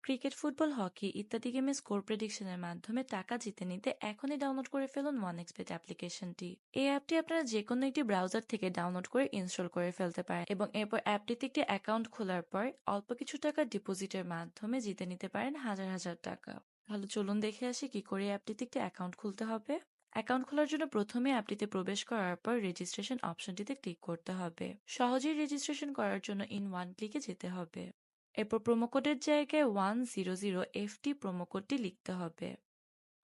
Cricket, football, hockey ইত্যাদি গেমে score প্রেডিকশনের মাধ্যমে টাকা জিতে নিতে এখনই ডাউনলোড করে ফেলুন OneXBet অ্যাপ্লিকেশনটি। এই অ্যাপটি আপনারা যে কোনো একটি ব্রাউজার থেকে ডাউনলোড করে ইনস্টল করে ফেলতে পারেন এবং এরপর অ্যাপটিতে একটি অ্যাকাউন্ট খোলার পর অল্প কিছু টাকা ডিপোজিটের মাধ্যমে জিতে নিতে পারেন হাজার হাজার টাকা। তাহলে চলুন দেখে আসি কি করে অ্যাপটিতে একটি অ্যাকাউন্ট খুলতে হবে। অ্যাকাউন্ট খোলার জন্য প্রথমে অ্যাপটিতে প্রবেশ করার পর রেজিস্ট্রেশন অপশনটিতে ক্লিক করতে হবে। সহজেই রেজিস্ট্রেশন করার জন্য ইন ওয়ান ক্লিকে যেতে হবে। এরপর প্রোমো কোডের জায়গায় 100FT প্রোমো কোডটি লিখতে হবে।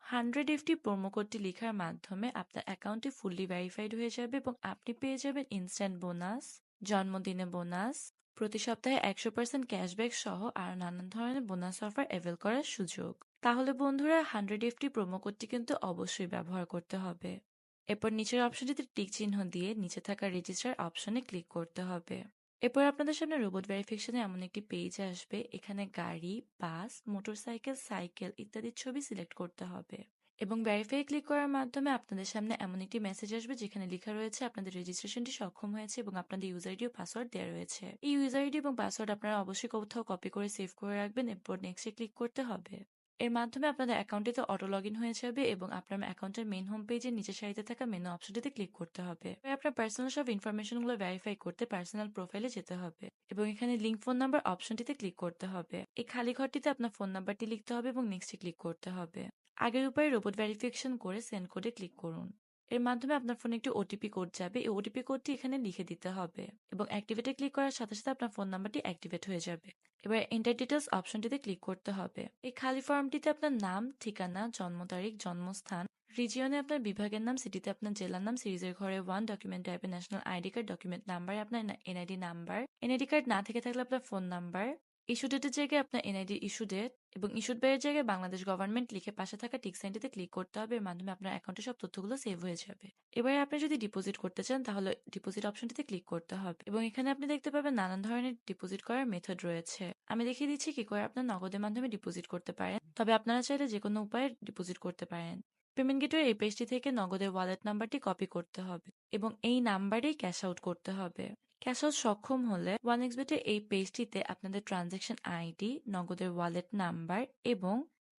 100FT প্রোমো কোডটি লেখার মাধ্যমে আপনার অ্যাকাউন্টটি ফুললি ভেরিফাইড হয়ে যাবে এবং আপনি পেয়ে যাবেন ইনস্ট্যান্ট বোনাস, জন্মদিনে বোনাস, প্রতি সপ্তাহে 100% ক্যাশব্যাক সহ আর নানান ধরনের বোনাস অফার অ্যাভেল করার সুযোগ। তাহলে বন্ধুরা 100FT প্রোমো কোডটি কিন্তু অবশ্যই ব্যবহার করতে হবে। এরপর নিচের অপশনটিতে টিক চিহ্ন দিয়ে নিচে থাকা রেজিস্টার অপশনে ক্লিক করতে হবে। এরপর আপনাদের সামনে রোবট ভেরিফিকেশনে এমন একটি পেজ আসবে। এখানে গাড়ি, বাস, মোটরসাইকেল, সাইকেল ইত্যাদির ছবি সিলেক্ট করতে হবে এবং ভেরিফাই ক্লিক করার মাধ্যমে আপনাদের সামনে এমন একটি মেসেজ আসবে যেখানে লেখা রয়েছে আপনাদের রেজিস্ট্রেশনটি সক্ষম হয়েছে এবং আপনাদের ইউজার আইডি ও পাসওয়ার্ড দেওয়া রয়েছে। এই ইউজার আইডি এবং পাসওয়ার্ড আপনারা অবশ্যই কোথাও কপি করে সেভ করে রাখবেন। এরপর নেক্সটে ক্লিক করতে হবে। এর মাধ্যমে আপনাদের অ্যাকাউন্টটিতে অটো লগ ইন হয়ে যাবে এবং আপনার অ্যাকাউন্টের মেইন হোম পেজের নিচের সারিতে থাকা মেনু অপশনটিতে ক্লিক করতে হবে। আপনার পার্সোনাল সব ইনফরমেশনগুলো ভেরিফাই করতে পার্সোনাল প্রোফাইলে যেতে হবে এবং এখানে লিঙ্ক ফোন নাম্বার অপশনটিতে ক্লিক করতে হবে। এই খালি ঘরটিতে আপনার ফোন নাম্বারটি লিখতে হবে এবং নেক্সটে ক্লিক করতে হবে। আগের উপায়ে রোবট ভেরিফিকেশন করে সেন্ড কোডে ক্লিক করুন। এর মাধ্যমে আপনার ফোনে একটি ওটিপি কোড যাবে। এই ওটিপি কোডটি এখানে লিখে দিতে হবে এবং অ্যাক্টিভেটে ক্লিক করার সাথে সাথে আপনার ফোন নাম্বারটি অ্যাক্টিভেট হয়ে যাবে। এবার এন্টার ডিটেলস অপশনটিতে ক্লিক করতে হবে। এই খালি ফর্মটিতে আপনার নাম, ঠিকানা, জন্ম তারিখ, জন্মস্থান, রিজিয়নে আপনার বিভাগের নাম, সিটিতে আপনার জেলার নাম, সিরিজের ঘরে 1, ডকুমেন্ট টাইপে ন্যাশনাল আইডি কার্ড, ডকুমেন্ট নাম্বারে আপনার এনআইডি নাম্বার, এনআইডি কার্ড না থেকে থাকলে আপনার ফোন নাম্বার, ইস্যু ডেটের জায়গায় আপনার এনআইডি ইস্যু ডেট এবং ইস্যুড ব্যয়ের জায়গায় বাংলাদেশ গভর্নমেন্ট লিখে পাশে থাকা টিক সাইনটিতে ক্লিক করতে হবে। এর মাধ্যমে আপনার অ্যাকাউন্টে সব তথ্যগুলো সেভ হয়ে যাবে। এবারে আপনি যদি ডিপোজিট করতে চান তাহলে ডিপোজিট অপশনটিতে ক্লিক করতে হবে এবং এখানে আপনি দেখতে পাবেন নানান ধরনের ডিপোজিট করার মেথড রয়েছে। আমি দেখিয়ে দিচ্ছি কি করে আপনার নগদের মাধ্যমে ডিপোজিট করতে পারেন, তবে আপনারা চাইলে যে কোনো উপায়ে ডিপোজিট করতে পারেন। পেমেন্ট গেটওয়ে এই পেজটি থেকে নগদের ওয়ালেট নাম্বারটি কপি করতে হবে এবং এই নাম্বারেই ক্যাশ আউট করতে হবে। ক্যাশ আউট সক্ষম হলে OneXBet এর এই পেজটিতে আপনাদের ট্রানজ্যাকশন আইডি, নগদের ওয়ালেট নাম্বার এবং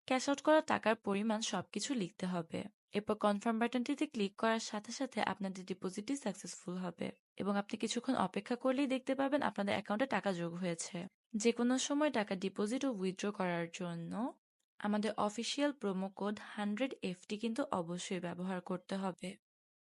ক্যাশ আউট করা টাকার পরিমাণ সবকিছু লিখতে হবে। এরপর কনফার্ম বাটনটিতে ক্লিক করার সাথে সাথে আপনাদের ডিপোজিটটি সাকসেসফুল হবে এবং আপনি কিছুক্ষণ অপেক্ষা করলেই দেখতে পাবেন আপনাদের অ্যাকাউন্টে টাকা যোগ হয়েছে। যে কোনো সময় টাকা ডিপোজিট ও উইথড্র করার জন্য আমাদের অফিসিয়াল প্রোমো কোড 100FT কিন্তু অবশ্যই ব্যবহার করতে হবে।